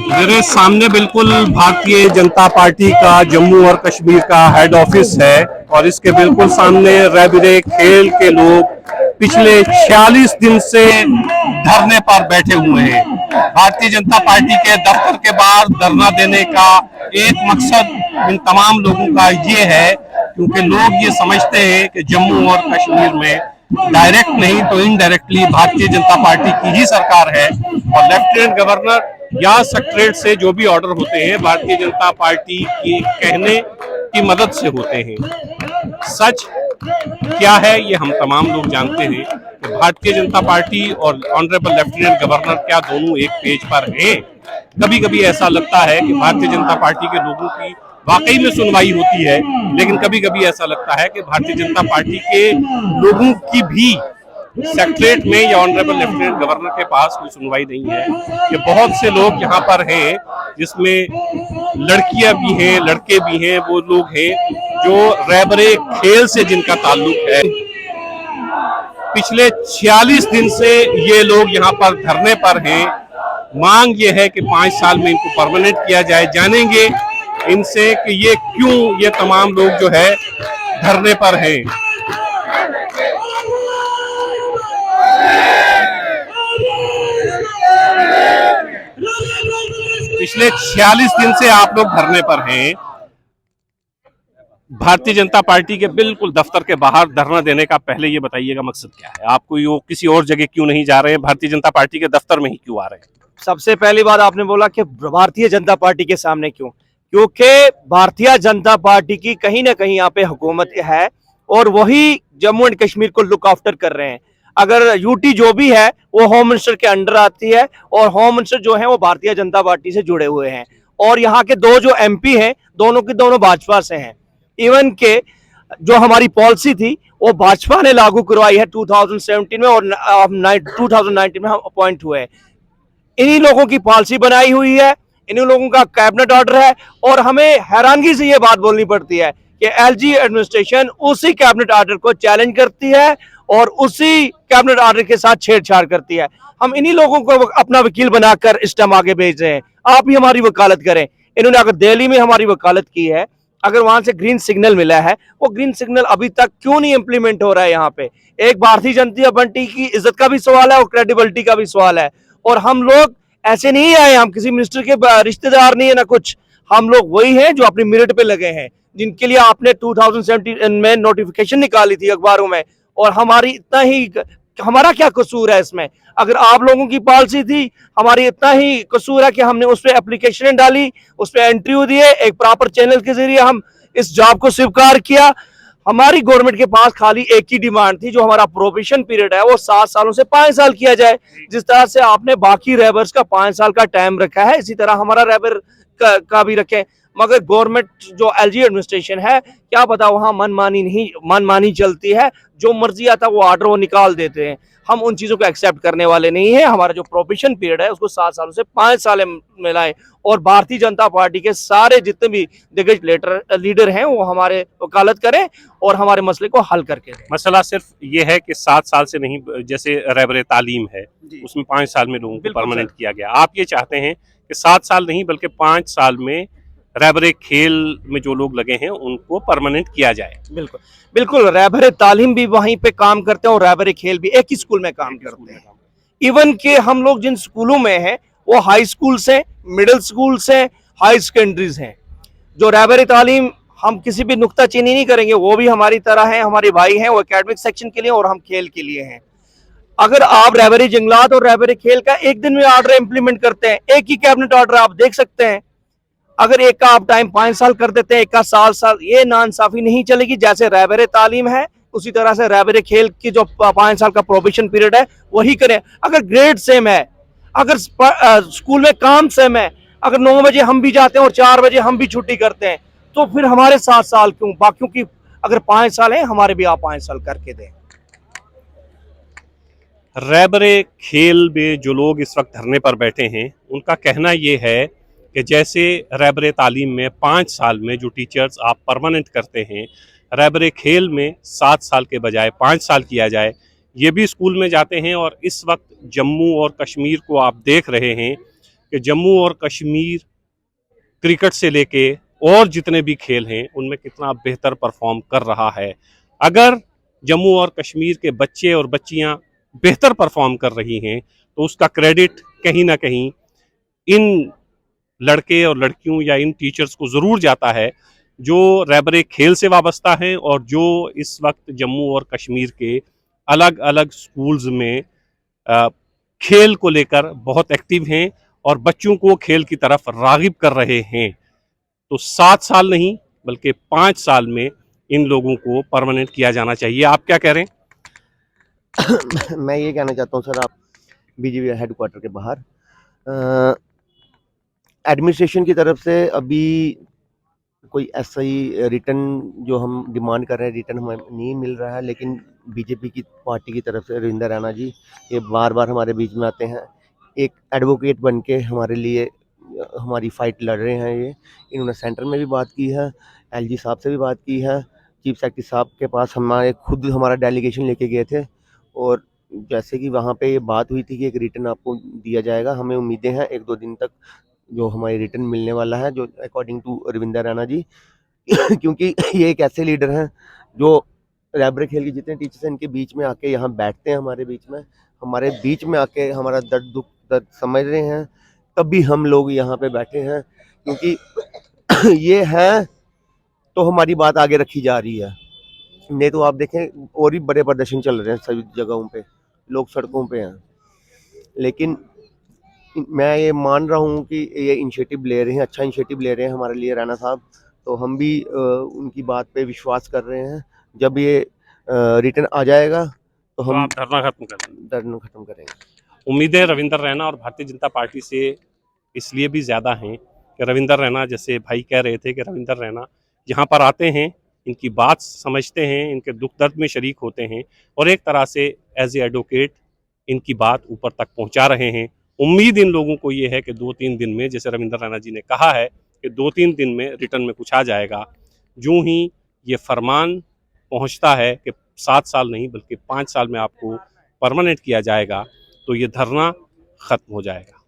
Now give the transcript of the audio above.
मेरे सामने बिल्कुल भारतीय जनता पार्टी का जम्मू और कश्मीर का हेड ऑफिस है और इसके बिल्कुल सामने रैबरे खेल के लोग पिछले 46 दिन से धरने पर बैठे हुए हैं। भारतीय जनता पार्टी के दफ्तर के बाहर धरना देने का एक मकसद इन तमाम लोगों का ये है, क्योंकि लोग ये समझते हैं कि जम्मू और कश्मीर में डायरेक्ट नहीं तो इनडायरेक्टली भारतीय जनता पार्टी की ही सरकार है और लेफ्टिनेंट गवर्नर या सेक्रेटरीट से जो भी ऑर्डर होते हैं भारतीय जनता पार्टी के कहने की मदद से होते हैं। सच क्या है ये हम तमाम लोग जानते हैं कि भारतीय जनता पार्टी और ऑनरेबल लेफ्टिनेंट गवर्नर क्या दोनों एक पेज पर हैं। कभी कभी ऐसा लगता है कि भारतीय जनता पार्टी के लोगों की वाकई में सुनवाई होती है, लेकिन कभी कभी ऐसा लगता है कि भारतीय जनता पार्टी के लोगों की भी सेक्रेटरीट में या ऑनरेबल लेफ्टिनेंट गवर्नर के पास कोई सुनवाई नहीं है। कि बहुत से लोग यहाँ पर हैं जिसमें लड़कियां भी हैं, लड़के भी हैं, वो लोग हैं जो रैबरे खेल से जिनका ताल्लुक है। पिछले 46 दिन से ये लोग यहाँ पर धरने पर हैं। मांग ये है कि 5 साल में इनको परमानेंट किया जाए। जानेंगे इनसे कि ये क्यों ये तमाम लोग जो है धरने पर हैं। पिछले 46 दिन से आप लोग धरने पर हैं। भारतीय जनता पार्टी के बिल्कुल दफ्तर के बाहर धरना देने का पहले ये बताइएगा मकसद क्या है? आपको ये किसी और जगह क्यों नहीं जा रहे हैं, भारतीय जनता पार्टी के दफ्तर में ही क्यों आ रहे हैं? सबसे पहली बात आपने बोला कि भारतीय जनता पार्टी के सामने क्यों, क्योंकि भारतीय जनता पार्टी की कहीं ना कहीं यहाँ पे हुकूमत है और वही जम्मू एंड कश्मीर को लुक आफ्टर कर रहे हैं। अगर यूटी जो भी है वो होम मिनिस्टर के अंडर आती है और होम मिनिस्टर जो है वो भारतीय जनता पार्टी से जुड़े हुए हैं और यहाँ के दो जो एमपी हैं दोनों के दोनों भाजपा से हैं। इवन के जो हमारी पॉलिसी थी वो भाजपा ने लागू करवाई है 2017 में और 2019 में हम अपॉइंट हुए हैं। इन्हीं लोगों की पॉलिसी बनाई हुई है, इन्हीं लोगों का कैबिनेट ऑर्डर है और हमें हैरानगी से ये बात बोलनी पड़ती है कि एलजी एडमिनिस्ट्रेशन उसी कैबिनेट ऑर्डर को चैलेंज करती है और उसी कैबिनेट ऑर्डर के साथ छेड़छाड़ करती है। हम इन्हीं लोगों को अपना वकील बनाकर इस टाइम आगे भेज रहे हैं। आप ही हमारी वकालत करें। इन्होंने अगर दिल्ली में हमारी वकालत की है, अगर वहां से ग्रीन सिग्नल मिला है, वो ग्रीन सिग्नल अभी तक क्यों नहीं इंप्लीमेंट हो रहा है? यहाँ पे एक भारतीय जनता पार्टी की इज्जत का भी सवाल है और क्रेडिबिलिटी का भी सवाल है। और हम लोग ऐसे नहीं आए, हम किसी मिनिस्टर के रिश्तेदार नहीं है ना कुछ। हम लोग वही हैं जो अपनी मेरिट पे लगे हैं, जिनके लिए आपने 2017 में नोटिफिकेशन निकाली थी अखबारों में। और हमारी इतना ही, हमारा क्या कसूर है इसमें? अगर आप लोगों की पॉलिसी थी, हमारी इतना ही कसूर है कि हमने उस पर एप्लीकेशन डाली, उस पर इंटरव्यू दिए, एक प्रॉपर चैनल के जरिए हम इस जॉब को स्वीकार किया। हमारी गवर्नमेंट के पास खाली एक ही डिमांड थी, जो हमारा प्रोबेशन पीरियड है वो 7 सालों से 5 साल किया जाए। जिस तरह से आपने बाकी रैबर्स का 5 साल का टाइम रखा है, इसी तरह हमारा रैबर का भी रखें। मगर गवर्नमेंट जो एलजी एडमिनिस्ट्रेशन है, क्या पता वहां मनमानी चलती है, जो मर्जी आता वो ऑर्डर वो निकाल देते हैं। हम उन चीजों को एक्सेप्ट करने वाले नहीं है। हमारा जो प्रोबेशन पीरियड है उसको 7 सालों से 5 साल में लाएं और भारतीय जनता पार्टी के सारे जितने भी दिग्गज लीडर हैं वो हमारे वकालत करें और हमारे मसले को हल करके दें। मसला सिर्फ ये है कि 7 साल से नहीं, जैसे रैबरे तालीम है उसमें 5 साल में लोगों को परमानेंट किया गया। आप ये चाहते हैं कि 7 साल नहीं बल्कि 5 साल में रैबरे खेल में जो लोग लगे हैं उनको परमानेंट किया जाए। बिल्कुल बिल्कुल, रैबरे तालीम भी वहीं पे काम करते हैं और रैबरे खेल भी एक ही स्कूल में काम करते हैं। इवन के हम लोग जिन स्कूलों में हैं वो हाई स्कूल से, मिडिल स्कूल से, हाई सेकेंडरीज हैं। जो रैबरे तालीम हम किसी भी नुक्ताचीनी नहीं करेंगे, वो भी हमारी तरह हैं, हमारे भाई हैं, वो एकेडमिक सेक्शन के लिए और हम खेल के लिए हैं। अगर आप रैबरे जंगलात और रैबरे खेल का एक दिन में ऑर्डर इंप्लीमेंट करते हैं, एक ही कैबिनेट ऑर्डर आप देख सकते हैं। अगर एक का आप टाइम 5 साल कर देते हैं, एक का 7 साल, ये नाइंसाफी नहीं चलेगी। जैसे रैबरे तालीम है उसी तरह से रैबरे खेल की जो 5 साल का प्रोबेशन पीरियड है वही करें। अगर ग्रेड सेम है, अगर स्कूल में काम सेम है, अगर 9 बजे हम भी जाते हैं और 4 बजे हम भी छुट्टी करते हैं, तो फिर हमारे 7 साल क्यों? बाकियों की अगर 5 साल है, हमारे भी आप 5 साल करके दें। रैबरे खेल में जो लोग इस वक्त धरने पर बैठे हैं उनका कहना ये है कि जैसे रहबरे तालीम में 5 साल में जो टीचर्स आप परमानेंट करते हैं, रहबरे खेल में 7 साल के बजाय 5 साल किया जाए। ये भी स्कूल में जाते हैं और इस वक्त जम्मू और कश्मीर को आप देख रहे हैं कि जम्मू और कश्मीर क्रिकेट से लेके और जितने भी खेल हैं उनमें कितना बेहतर परफॉर्म कर रहा है। अगर जम्मू और कश्मीर के बच्चे और बच्चियां बेहतर परफॉर्म कर रही हैं तो उसका क्रेडिट कहीं ना कहीं इन लड़के और लड़कियों या इन टीचर्स को ज़रूर जाता है जो रहबरे खेल से वाबस्ता हैं और जो इस वक्त जम्मू और कश्मीर के अलग अलग स्कूल्स में अ, खेल को लेकर बहुत एक्टिव हैं और बच्चों को खेल की तरफ रागिब कर रहे हैं। तो 7 साल नहीं बल्कि 5 साल में इन लोगों को परमानेंट किया जाना चाहिए। आप क्या कह रहे हैं? मैं ये कहना चाहता हूँ सर, आप बीजेपी हेडक्वार्टर के बाहर एडमिनिस्ट्रेशन की तरफ से अभी कोई ऐसा ही रिटर्न जो हम डिमांड कर रहे हैं, रिटर्न हमें नहीं मिल रहा है। लेकिन बीजेपी की पार्टी की तरफ से रविंदर रैना जी ये बार बार हमारे बीच में आते हैं, एक एडवोकेट बन के हमारे लिए हमारी फ़ाइट लड़ रहे हैं। ये इन्होंने सेंटर में भी बात की है, एलजी साहब से भी बात की है, चीफ सेक्रेटरी साहब के पास हमारे खुद हमारा डेलीगेशन लेके गए थे और जैसे कि वहाँ पे ये बात हुई थी कि एक रिटर्न आपको दिया जाएगा। हमें उम्मीदें हैं 1-2 दिन तक जो हमारी रिटर्न मिलने वाला है, जो अकॉर्डिंग टू रविंदर रैना जी क्योंकि ये एक ऐसे लीडर हैं जो रहबरे खेल के जितने टीचर्स हैं इनके बीच में आके यहाँ बैठते हैं, हमारे बीच में आके हमारा दर्द दुख दर्द समझ रहे हैं, तब भी हम लोग यहाँ पे बैठे हैं क्योंकि ये है तो हमारी बात आगे रखी जा रही है। नहीं तो आप देखें और भी बड़े प्रदर्शन चल रहे हैं सभी जगहों पे, लोग सड़कों पे हैं। लेकिन मैं ये मान रहा हूँ कि ये इनिशिएटिव ले रहे हैं, अच्छा इनिशिएटिव ले रहे हैं हमारे लिए रैना साहब, तो हम भी उनकी बात पे विश्वास कर रहे हैं। जब ये रिटर्न आ जाएगा तो तो हम आप धरना खत्म कर दें। धरना खत्म करेंगे। उम्मीदें रविंदर रैना और भारतीय जनता पार्टी से इसलिए भी ज़्यादा हैं कि रविंदर रैना, जैसे भाई कह रहे थे कि रविंदर रैना यहाँ पर आते हैं, इनकी बात समझते हैं, इनके दुख दर्द में शरीक होते हैं और एक तरह से एज ए एडवोकेट इनकी बात ऊपर तक पहुँचा रहे हैं। उम्मीद इन लोगों को ये है कि 2-3 दिन में, जैसे रविंदर रैना जी ने कहा है कि 2-3 दिन में रिटर्न में कुछ आ जाएगा। यूँ ही ये फरमान पहुँचता है कि 7 साल नहीं बल्कि 5 साल में आपको परमानेंट किया जाएगा तो ये धरना खत्म हो जाएगा।